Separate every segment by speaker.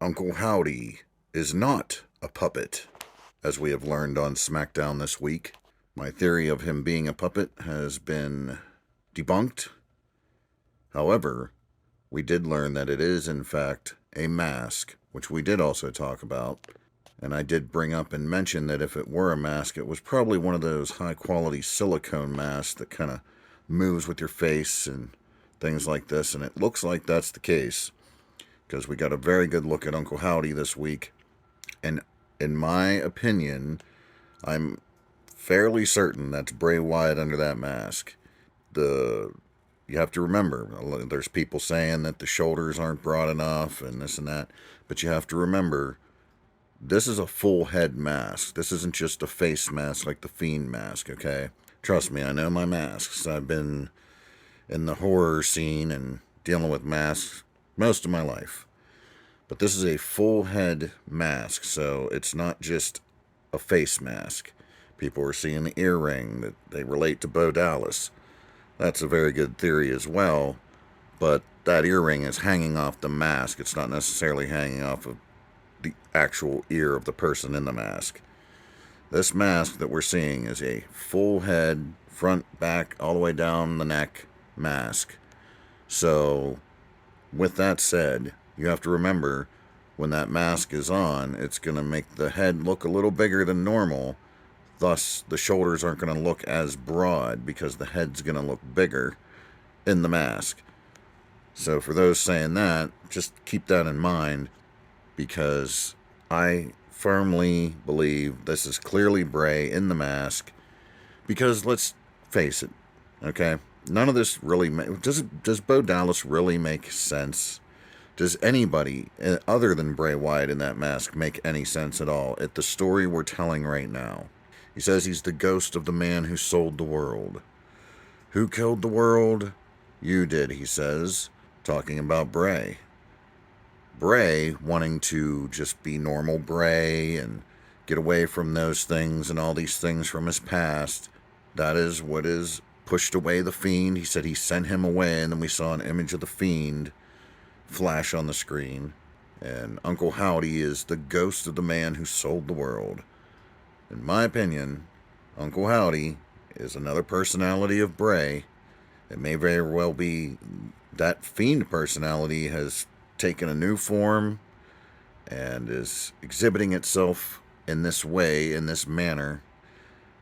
Speaker 1: Uncle Howdy is not a puppet, as we have learned on SmackDown this week. My theory of him being a puppet has been debunked. However, we did learn that it is, in fact, a mask, which we did also talk about. And I did bring up and mention that if it were a mask, it was probably one of those high-quality silicone masks that kind of moves with your face and things like this. And it looks like that's the case, because we got a very good look at Uncle Howdy this week. And in my opinion, I'm fairly certain that's Bray Wyatt under that mask. You have to remember, there's people saying that the shoulders aren't broad enough and this and that, but you have to remember, this is a full head mask. This isn't just a face mask like the Fiend mask, okay? Trust me, I know my masks. I've been in the horror scene and dealing with masks most of my life. But this is a full head mask, so it's not just a face mask. People are seeing the earring that they relate to Bo Dallas. That's a very good theory as well, but that earring is hanging off the mask. It's not necessarily hanging off of the actual ear of the person in the mask. This mask that we're seeing is a full head, front, back, all the way down the neck mask. So, with that said, you have to remember, when that mask is on, it's going to make the head look a little bigger than normal. Thus, the shoulders aren't going to look as broad because the head's going to look bigger in the mask. So for those saying that, just keep that in mind, because I firmly believe this is clearly Bray in the mask. Because let's face it, okay? None of this really does Bo Dallas really make sense? Does anybody other than Bray Wyatt in that mask make any sense at all at the story we're telling right now? He says he's the ghost of the man who sold the world. Who killed the world? You did, he says, talking about Bray. Bray wanting to just be normal Bray and get away from those things and all these things from his past. That is what is pushed away the Fiend. He said he sent him away, and then we saw an image of the Fiend flash on the screen. And Uncle Howdy is the ghost of the man who sold the world. In my opinion, Uncle Howdy is another personality of Bray. It may very well be that Fiend personality has taken a new form and is exhibiting itself in this way, in this manner,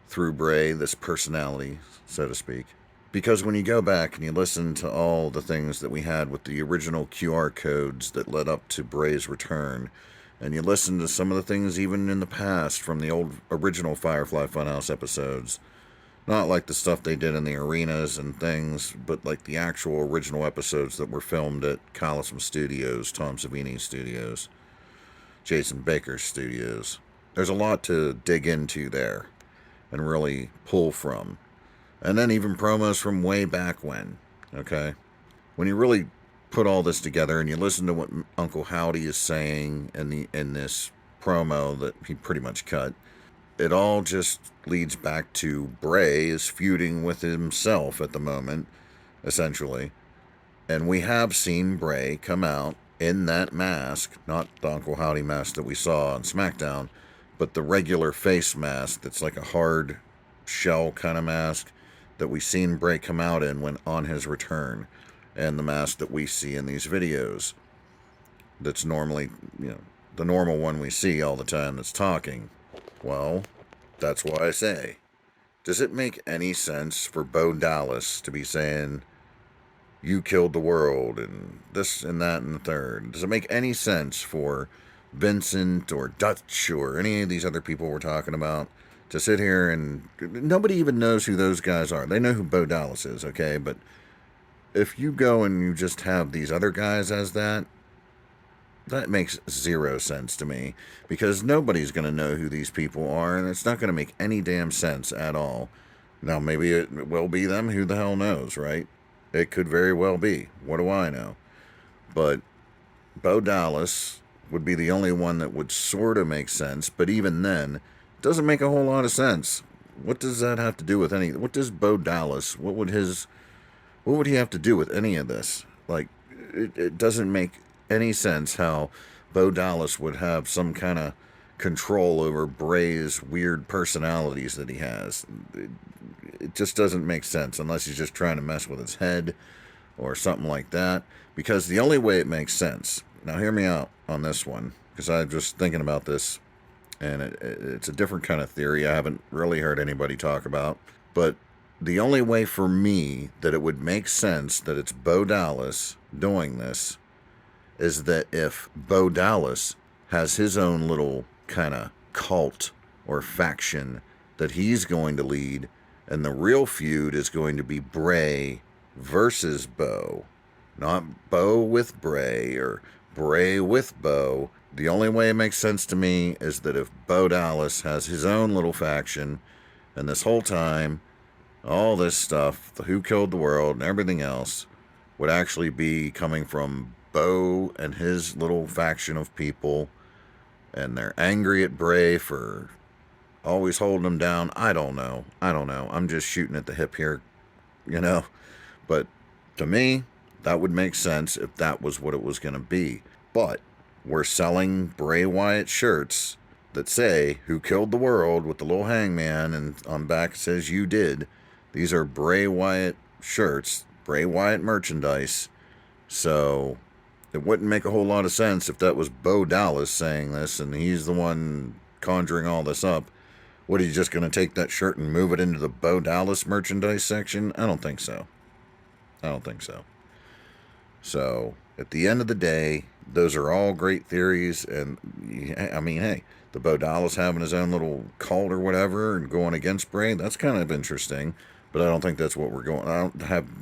Speaker 1: through Bray, this personality, so to speak. Because when you go back and you listen to all the things that we had with the original QR codes that led up to Bray's return, and you listen to some of the things even in the past from the old original Firefly Funhouse episodes, not like the stuff they did in the arenas and things, but like the actual original episodes that were filmed at Coliseum Studios, Tom Savini's studios, Jason Baker's studios. There's a lot to dig into there and really pull from. And then even promos from way back when, okay? When you really put all this together and you listen to what Uncle Howdy is saying in this promo that he pretty much cut, it all just leads back to Bray is feuding with himself at the moment, essentially. And we have seen Bray come out in that mask, not the Uncle Howdy mask that we saw on SmackDown, but the regular face mask that's like a hard shell kind of mask that we've seen Bray come out in when on his return, and the mask that we see in these videos that's normally, the normal one we see all the time that's talking. Well, that's why I say, does it make any sense for Bo Dallas to be saying, you killed the world, and this and that and the third? Does it make any sense for Vincent or Dutch or any of these other people we're talking about to sit here and nobody even knows who those guys are? They know who Bo Dallas is, okay? But if you go and you just have these other guys as that makes zero sense to me, because nobody's going to know who these people are, and it's not going to make any damn sense at all. Now, maybe it will be them. Who the hell knows, right? It could very well be. What do I know? But Bo Dallas would be the only one that would sort of make sense, but even then, it doesn't make a whole lot of sense. What does that have to do with what does Bo Dallas, what would he have to do with any of this? Like, it doesn't make any sense how Bo Dallas would have some kind of control over Bray's weird personalities that he has. It just doesn't make sense unless he's just trying to mess with his head or something like that. Because the only way it makes sense, now hear me out on this one, because I'm just thinking about this, and it's a different kind of theory I haven't really heard anybody talk about. But the only way for me that it would make sense that it's Bo Dallas doing this is that if Bo Dallas has his own little kind of cult or faction that he's going to lead, and the real feud is going to be Bray versus Bo, not Bo with Bray or Bray with Bo. The only way it makes sense to me is that if Bo Dallas has his own little faction, and this whole time, all this stuff, the Who Killed the World and everything else, would actually be coming from Bo and his little faction of people, and they're angry at Bray for always holding him down. I don't know. I'm just shooting at the hip here, you know. But to me, that would make sense if that was what it was going to be. But we're selling Bray Wyatt shirts that say "Who Killed the World" with the little hangman, and on back it says "You Did." These are Bray Wyatt shirts, Bray Wyatt merchandise. So it wouldn't make a whole lot of sense if that was Bo Dallas saying this and he's the one conjuring all this up. What, are you just going to take that shirt and move it into the Bo Dallas merchandise section? I don't think so. So, at the end of the day, those are all great theories. And, I mean, hey, the Bo Dallas having his own little cult or whatever and going against Bray, that's kind of interesting. But I don't think that's what we're going.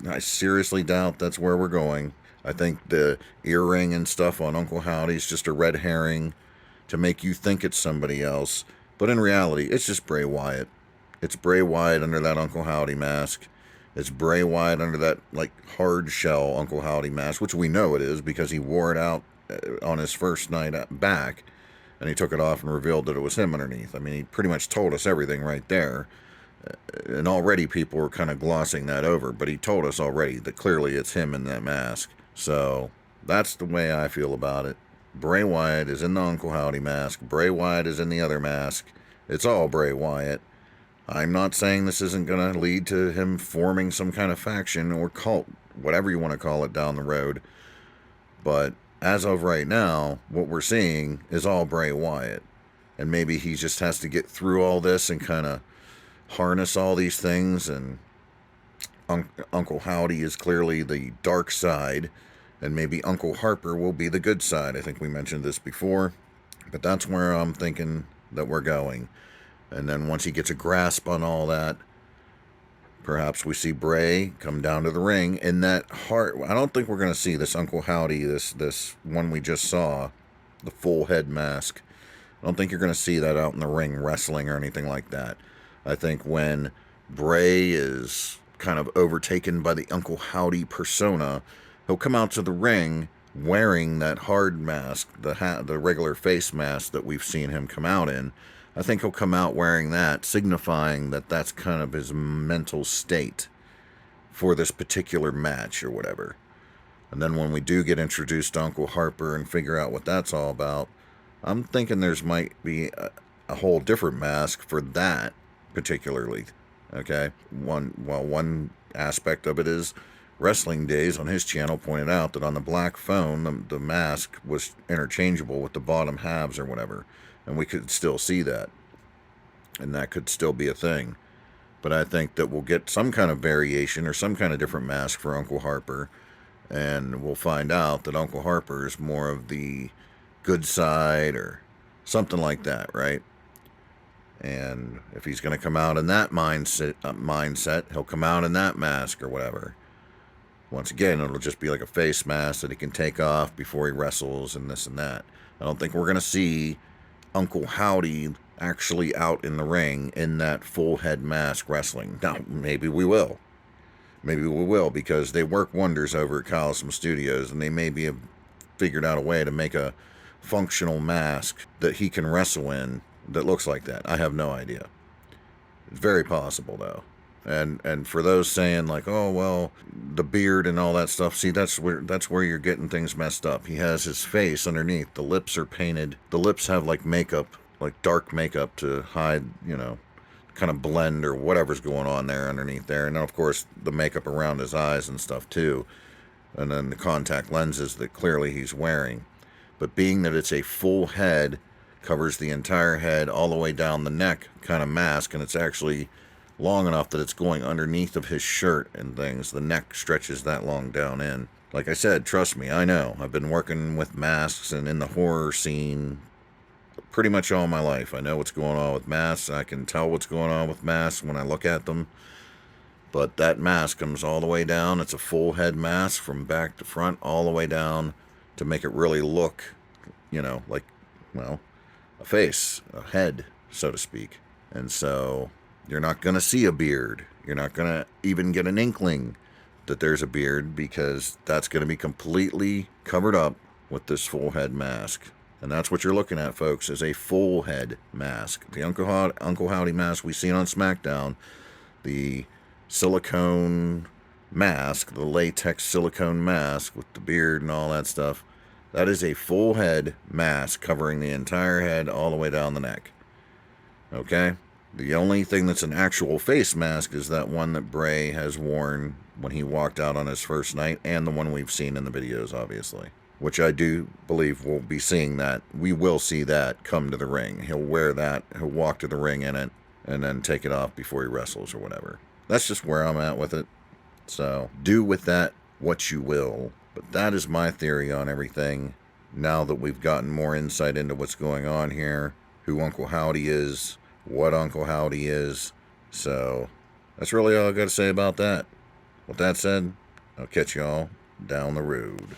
Speaker 1: I seriously doubt that's where we're going. I think the earring and stuff on Uncle Howdy is just a red herring to make you think it's somebody else. But in reality, it's just Bray Wyatt. It's Bray Wyatt under that Uncle Howdy mask. It's Bray Wyatt under that, like, hard shell Uncle Howdy mask, which we know it is because he wore it out on his first night back, and he took it off and revealed that it was him underneath. I mean, he pretty much told us everything right there. And already people were kind of glossing that over, but he told us already that clearly it's him in that mask. So that's the way I feel about it. Bray Wyatt is in the Uncle Howdy mask. Bray Wyatt is in the other mask. It's all Bray Wyatt. I'm not saying this isn't going to lead to him forming some kind of faction or cult, whatever you want to call it, down the road. But as of right now, what we're seeing is all Bray Wyatt. And maybe he just has to get through all this and kind of harness all these things. And Uncle Howdy is clearly the dark side. And maybe Uncle Harper will be the good side. I think we mentioned this before. But that's where I'm thinking that we're going. And then once he gets a grasp on all that, perhaps we see Bray come down to the ring in that heart. I don't think we're going to see this Uncle Howdy, this one we just saw, the full head mask. I don't think you're going to see that out in the ring wrestling or anything like that. I think when Bray is kind of overtaken by the Uncle Howdy persona, he'll come out to the ring wearing that hard mask, the regular face mask that we've seen him come out in. I think he'll come out wearing that, signifying that that's kind of his mental state for this particular match or whatever. And then when we do get introduced to Uncle Harper and figure out what that's all about, I'm thinking there's might be a whole different mask for that particularly. Okay? One aspect of it is Wrestling Days on his channel pointed out that on the black phone, the mask was interchangeable with the bottom halves or whatever. And we could still see that. And that could still be a thing. But I think that we'll get some kind of variation or some kind of different mask for Uncle Harper. And we'll find out that Uncle Harper is more of the good side or something like that, right? And if he's going to come out in that mindset, he'll come out in that mask or whatever. Once again, it'll just be like a face mask that he can take off before he wrestles and this and that. I don't think we're going to see Uncle Howdy actually out in the ring in that full head mask wrestling. Now, maybe we will. Maybe we will, because they work wonders over at Coliseum Studios, and they maybe have figured out a way to make a functional mask that he can wrestle in that looks like that. I have no idea. It's very possible, though. And for those saying like, oh well, the beard and all that stuff, see, that's where you're getting things messed up. He has his face underneath. The lips are painted. The lips have like makeup, like dark makeup to hide, kind of blend or whatever's going on there underneath there. And then of course the makeup around his eyes and stuff too. And then the contact lenses that clearly he's wearing. But being that it's a full head, covers the entire head all the way down the neck kind of mask, and it's actually long enough that it's going underneath of his shirt and things. The neck stretches that long down in. Like I said, trust me, I know. I've been working with masks and in the horror scene pretty much all my life. I know what's going on with masks. I can tell what's going on with masks when I look at them. But that mask comes all the way down. It's a full head mask from back to front all the way down to make it really look, like, well, a face, a head, so to speak. And so you're not going to see a beard. You're not going to even get an inkling that there's a beard, because that's going to be completely covered up with this full head mask. And that's what you're looking at, folks, is a full head mask. The Uncle Howdy mask we seen on SmackDown, the silicone mask, the latex silicone mask with the beard and all that stuff, that is a full head mask covering the entire head all the way down the neck. Okay? The only thing that's an actual face mask is that one that Bray has worn when he walked out on his first night, and the one we've seen in the videos, obviously. Which I do believe we'll be seeing that. We will see that come to the ring. He'll wear that, he'll walk to the ring in it, and then take it off before he wrestles or whatever. That's just where I'm at with it. So, do with that what you will. But that is my theory on everything. Now that we've gotten more insight into what's going on here, who Uncle Howdy is, what Uncle Howdy is. So, that's really all I got to say about that. With that said, I'll catch y'all down the road.